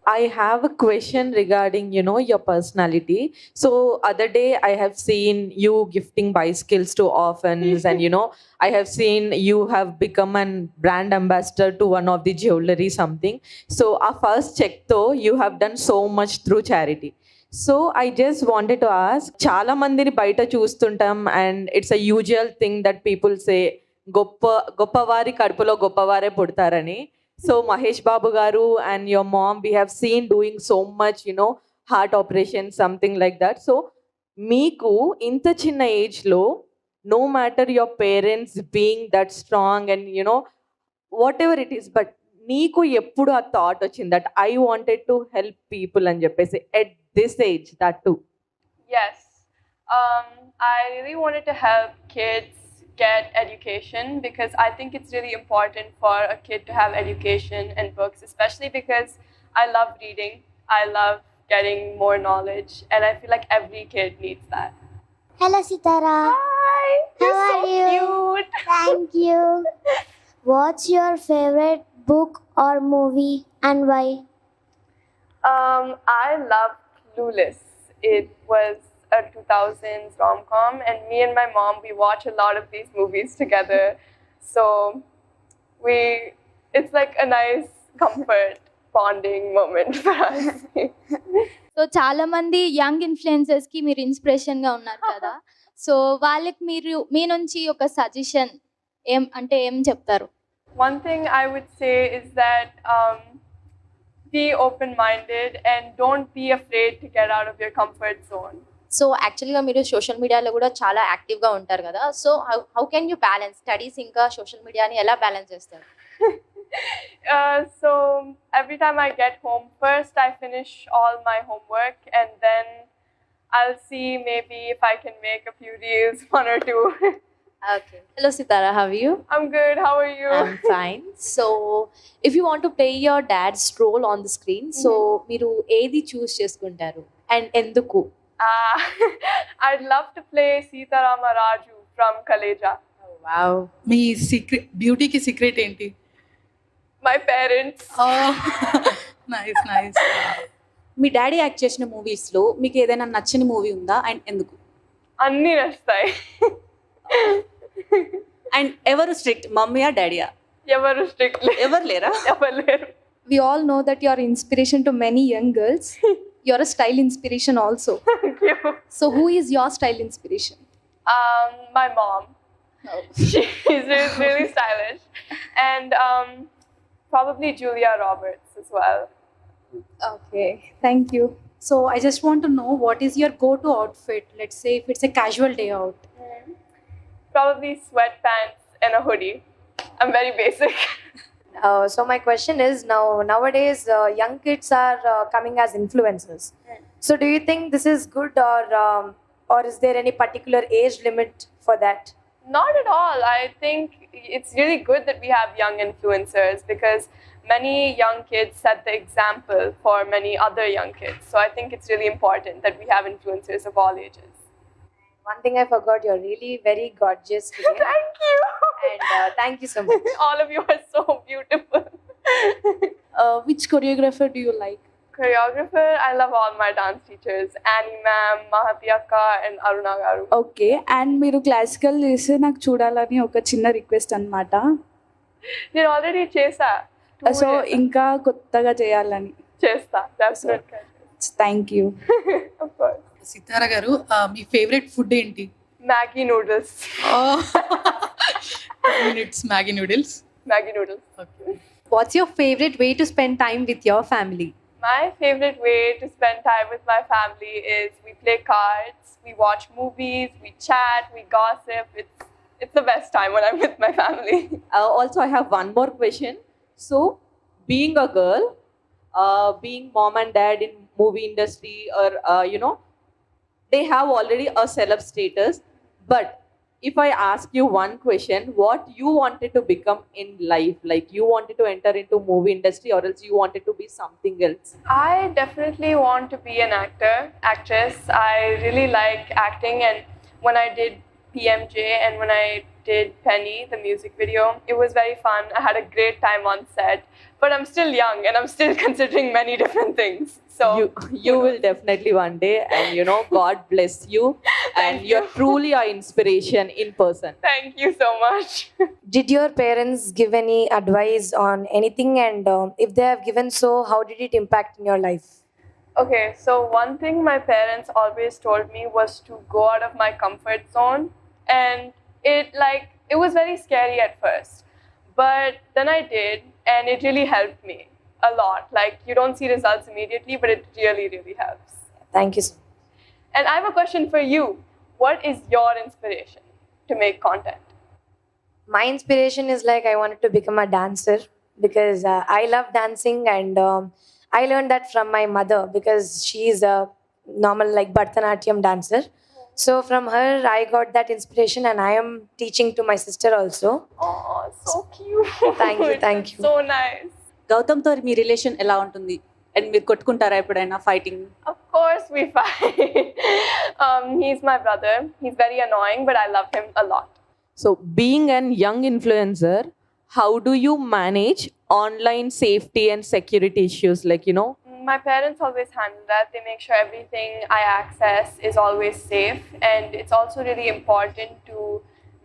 I have a question regarding, your personality. So other day I have seen you gifting bicycles to orphans, and I have seen you have become an brand ambassador to one of the jewelry something. So our first check though, you have done so much through charity. So I just wanted to ask, చాలా మందిని బయట చూస్తుంటాం and it's a usual thing that people say గొప్పవారి కడుపులో గొప్పవారే పుడతారని. So Mahesh Babu Garu and your mom, we have seen doing so much, heart operation, something like that. So Meeku, inta chinna age lo, no matter your parents being that strong and whatever it is, but నీకు ఎప్పుడు ఆ thought వచ్చింది that I wanted to help people అని చెప్పేసి at this age that to? Yes. I really wanted to help kids get education because I think it's really important for a kid to have education and books, especially because I love reading. I love getting more knowledge, and I feel like every kid needs that. Hello, Sitara. Hi! How You're so are you? cute! Thank you. What's your favorite book or movie and why? I love Clueless. It was a 2000s rom-com, and me and my mom, we watch a lot of these movies together. So it's like a nice comfort bonding moment for us. So చాలా మంది young influencers కి మీరు inspiration గా ఉన్నారు కదా, so వాళ్ళకి మీరు మీ నుంచి ఒక సజెషన్ ఏం చెప్తారు? One thing I would say is that be open-minded and don't be afraid to get out of your comfort zone. So యాక్చువల్గా మీరు సోషల్ మీడియాలో కూడా చాలా యాక్టివ్గా ఉంటారు కదా, so how can you balance studies ఇంకా సోషల్ మీడియాని ఎలా బ్యాలెన్స్ చేస్తారు? So every time I get home, first I finish all my homework and then I'll see maybe if I can make a few reels, one or two. Okay. Hello Sitara, how are you? I'm good, how are you? I'm fine. So if you want to play your dad's role on the screen, so మీరు ఏది చూస్ చేసుకుంటారు and ఎందుకు? I'd love to play Sitarama Raju from Kaleja. Oh, wow. మీ secret బ్యూటీకి secret ఏంటి? My parents. Nice. మీ daddy act చేసిన మూవీస్లో మీకు ఏదైనా నచ్చని మూవీ ఉందా అండ్ ఎందుకు? అన్నీ నచ్చుతాయి. అండ్ ఎవరు స్ట్రిక్ట్, మమ్మీయా డాడీయా? ఎవరు స్ట్రిక్ట్ ఎవరు లేరా? ఎవరు లేరు. We all know that you are inspiration to many young girls. You're a style inspiration also. Thank you. So who is your style inspiration? My mom. Oh. She's really stylish. And probably Julia Roberts as well. Okay, thank you. So I just want to know what is your go to outfit, let's say if it's a casual day out. Probably sweatpants and a hoodie. I'm very basic. So my question is, nowadays young kids are coming as influencers. So do you think this is good, or is there any particular age limit for that? Not at all. I think it's really good that we have young influencers because many young kids set the example for many other young kids. So I think it's really important that we have influencers of all ages. One thing I forgot, you're really very gorgeous today. Thank you. And thank you so much. All of you are so beautiful. Which choreographer do you like? Choreographer, I love all my dance teachers. Annie ma'am, Mahati akka and Aruna garu. Okay, and మీరు classical చేస్తే నాకు చూడాలని ఒక చిన్న request అనమాట. నేను already చేసా. So ఇంకా కొత్తగా చేయాలని. చేస్తా, definitely. Thank you. Of course. సితారా గారు, మీ ఫేవరెట్ ఫుడ్ ఏంటి? Maggi noodles. It's Maggi noodles. Maggi noodles. Okay. What's your favorite way to spend time with your family? My favorite way to spend time with my family is we play cards, we watch movies, we chat, we gossip. It's the best time when I'm with my family. Also, I have one more question. So, being a girl, being mom and dad in movie industry, or they have already a celeb status. But if I ask you one question, what you wanted to become in life? Like you wanted to enter into movie industry, or else you wanted to be something else? I definitely want to be an actress. I really like acting, and when I did PMJ and when I did Penny, the music video. It was very fun. I had a great time on set. But I'm still young and I'm still considering many different things. So You will definitely one day, and God bless you, and you're truly our inspiration in person. thank you so much. Did your parents give any advice on anything? And if they have given so, how did it impact in your life? Okay, so one thing my parents always told me was to go out of my comfort zone, and it was very scary at first, but then I did, and it really helped me a lot. Like, you don't see results immediately, but it really, really helps. Thank you. And I have a question for you. What is your inspiration to make content? My inspiration is like I wanted to become a dancer because I love dancing, and I learned that from my mother because she is a normal like Bharatanatyam dancer. So from her I got that inspiration, and I am teaching to my sister also. Oh, so cute. Thank you, thank you. So nice. గౌతమ్తో మీ relation ఎలా ఉంటుంది and మీరు కొట్టుకుంటారా ఎప్పుడైనా fighting? Of course we fight. He's my brother. He's very annoying, but I love him a lot. So, being an young influencer, how do you manage online safety and security issues? My parents always handle that. They make sure everything I access is always safe, and it's also really important to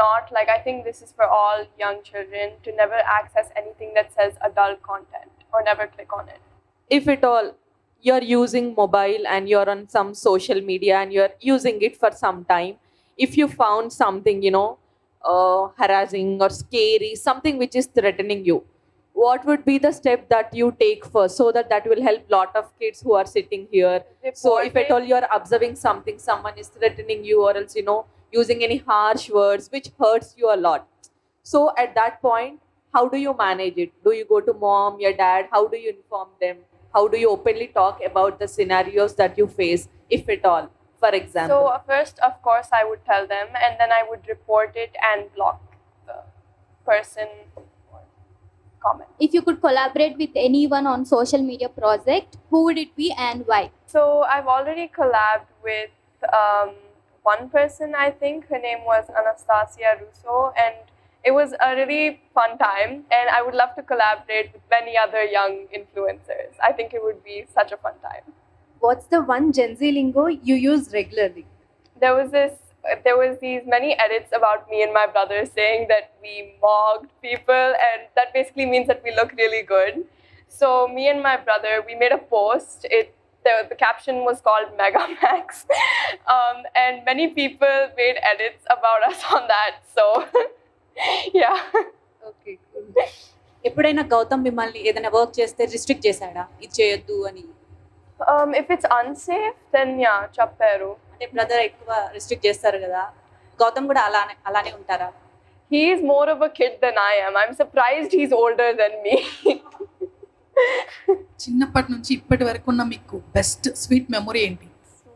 not, like, I think this is for all young children, to never access anything that says adult content or never click on it. If at all you're using mobile and you're on some social media and you're using it for some time, if you found something harassing or scary, something which is threatening you, what would be the step that you take first, so that will help lot of kids who are sitting here? So if at all you're observing something, someone is threatening you, or else using any harsh words which hurts you a lot, so at that point, how do you manage it? Do you go to mom, your dad? How do you inform them? How do you openly talk about the scenarios that you face, if at all, for example? So first, of course, I would tell them, and then I would report it and block the person or comment. If you could collaborate with anyone on social media project, who would it be and why? So I've already collabed with one person, I think. Her name was Anastasia Russo, and it was a really fun time, and I would love to collaborate with many other young influencers. I think it would be such a fun time. What's the one Gen Z lingo you use regularly? There was these many edits about me and my brother saying that we mocked people, and that basically means that we look really good. So me and my brother, we made a post. The caption was called Mega Max, and many people made edits about us on that. So yeah. Okay, ఎప్పుడైనా గౌతమ్ మిమ్మల్ని ఏదైనా work చేస్తే restrict చేశాడా, ఇది చేయొద్దు అని? If it's unsafe, then yeah, chapperu. అంటే brother ఎక్కువ రిస్ట్రిక్ట్ చేస్తారు కదా, గౌతమ్ కూడా అలానే ఉంటారా? He is more of a kid than I am. I'm surprised he's older than me. చిన్నప్పటి నుంచి ఇప్పటి వరకు ఉన్న మీకు బెస్ట్ స్వీట్ మెమొరీ ఏంటి?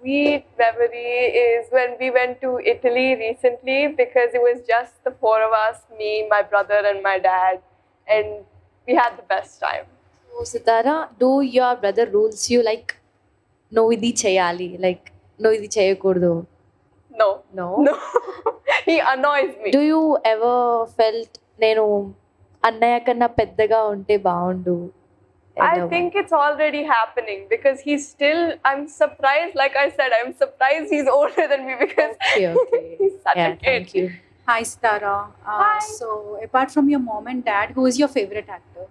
Sweet memory is when we went to Italy recently, because it was just the four of us, me, my brother and my dad, and we had the best time. So Sitara, do your brother rules you like no idi cheyali, like no idi cheyakudu? No. No. He annoys me. Do you ever felt నేను అన్నయ్య కన్నా పెద్దగా ఉంటే బాగుండు? I think it's already happening, because he's still, I'm surprised, like I said, I'm surprised he's older than me, because Okay. he's such a kid. Thank you. Hi, Sitara. Hi. So, apart from your mom and dad, who is your favorite actor?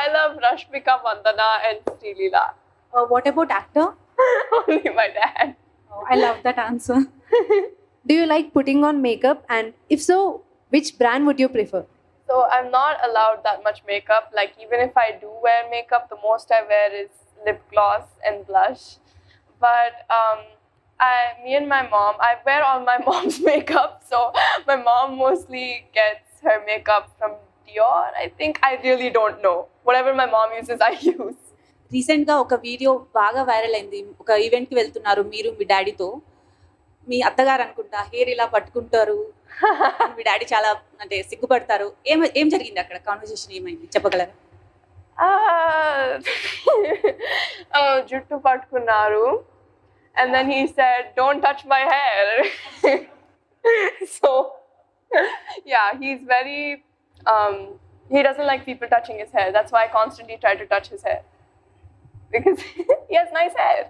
I love Rashmika Mandana and Srilila. What about actor? Only my dad. Oh, I love that answer. Do you like putting on makeup? And if so, which brand would you prefer? So I'm not allowed that much makeup. Like, even if I do wear makeup, the most I wear is lip gloss and blush. But me and my mom, I wear all my mom's makeup. So my mom mostly gets her makeup from Dior. I think, I really don't know. Whatever my mom uses, I use. రీసెంట్గా ఒక video బాగా viral అయింది. ఒక ఈవెంట్కి వెళ్తున్నారు మీరు మీ డాడీతో. మీ అత్తగారు అనుకుంటా హెయిర్ ఇలా పట్టుకుంటారు, మీ డాడీ చాలా అంటే సిగ్గుపడతారు. ఏం జరిగింది అక్కడ? కాన్వర్సేషన్ ఏమైంది చెప్పగలరా? Juttu patkunaru, and then he said, "Don't touch my hair." So Yeah, he's very. He doesn't like people touching his hair. That's why I constantly try to touch his hair because he has nice hair.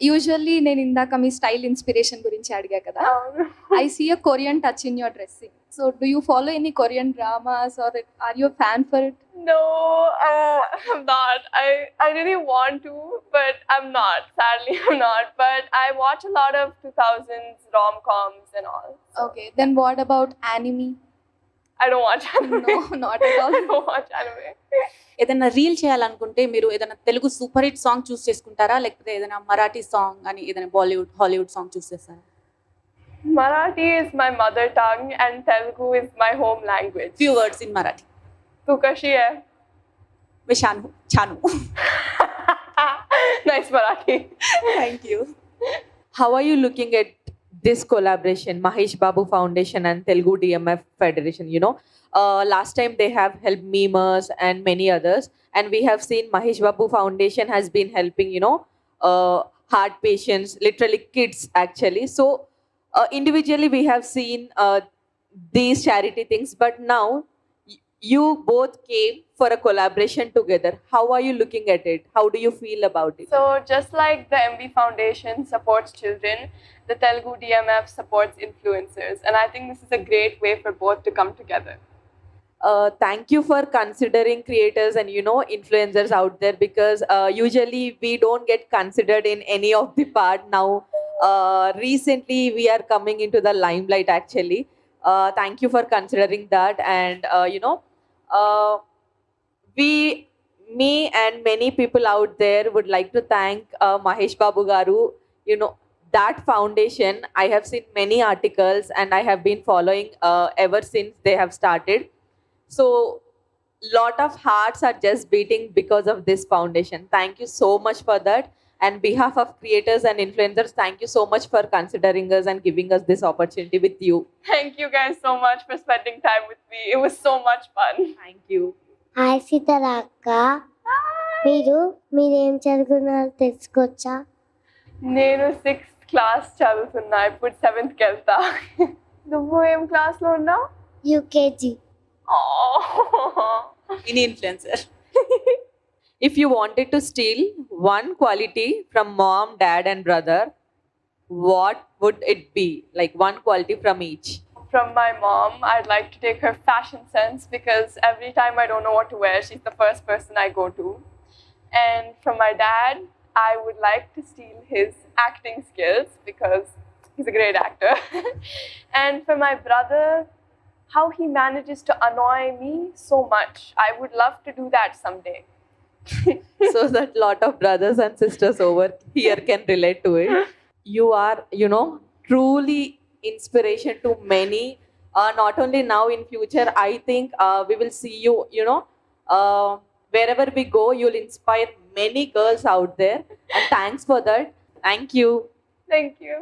Usually నేను ఇందాక మీ style inspiration గురించి అడిగా కదా. I see a Korean touch in your dressing. So do you follow any Korean dramas or are you fan for it? No, I'm not. I really want to, but I'm not. Sadly, I'm not. But I watch a lot of 2000s rom-coms and all. Okay, then what about anime? I don't watch anime. No, not at all. I don't watch anime. ఏదైనా reel చేయాలనుకుంటే మీరు ఏదైనా Telugu super hit song choose చేసుకుంటారా, లేకపోతే ఏదైనా Marathi song అని ఏదైనా Bollywood Hollywood song చూస్ చేస్తారా? Marathi is my mother tongue and Telugu is my home language. Few words in Marathi. Tu kashi hai? మే షాను ఛాను. Nice Marathi. Thank you. How are you looking at this collaboration, Mahesh Babu Foundation and Telugu DMF Federation? You know, last time they have helped memers and many others, and we have seen Mahesh Babu Foundation has been helping, you know, heart patients, literally kids actually. So individually we have seen these charity things, but now you both came for a collaboration together. How are you looking at it? How do you feel about it? So just like the MB Foundation supports children, the Telugu DMF supports influencers, and I think this is a great way for both to come together. Thank you for considering creators and, you know, influencers out there, because usually we don't get considered in any of the part. Now recently we are coming into the limelight actually. Thank you for considering that. And you know, me and many people out there would like to thank Mahesh Babu Garu. You know, that foundation, I have seen many articles and I have been following ever since they have started. So lot of hearts are just beating because of this foundation. Thank you so much for that. And behalf of creators and influencers, thank you so much for considering us and giving us this opportunity with you. Thank you guys so much for spending time with me. It was so much fun. Thank you. Hi Sitara అక్క, మీరేం చదువుకున్నారో తెలుసుకోవచ్చా? నేను 6th class చదువుతున్నా, ఇప్పుడు 7th వెళ్తా. నువ్వు ఏం క్లాస్లో ఉన్నావు? UKG. In influencer. If you wanted to steal one quality from mom, dad and brother, what would it be? Like one quality from each. From my mom, I'd like to take her fashion sense, because every time I don't know what to wear, she's the first person I go to. And from my dad, I would like to steal his acting skills, because he's a great actor. And for my brother, how he manages to annoy me so much. I would love to do that someday. So that lot of brothers and sisters over here can relate to it. You are, you know, truly inspiration to many. Not only now, in future, I think we will see you, you know, wherever we go, you'll inspire many girls out there. And thanks for that. Thank you. Thank you.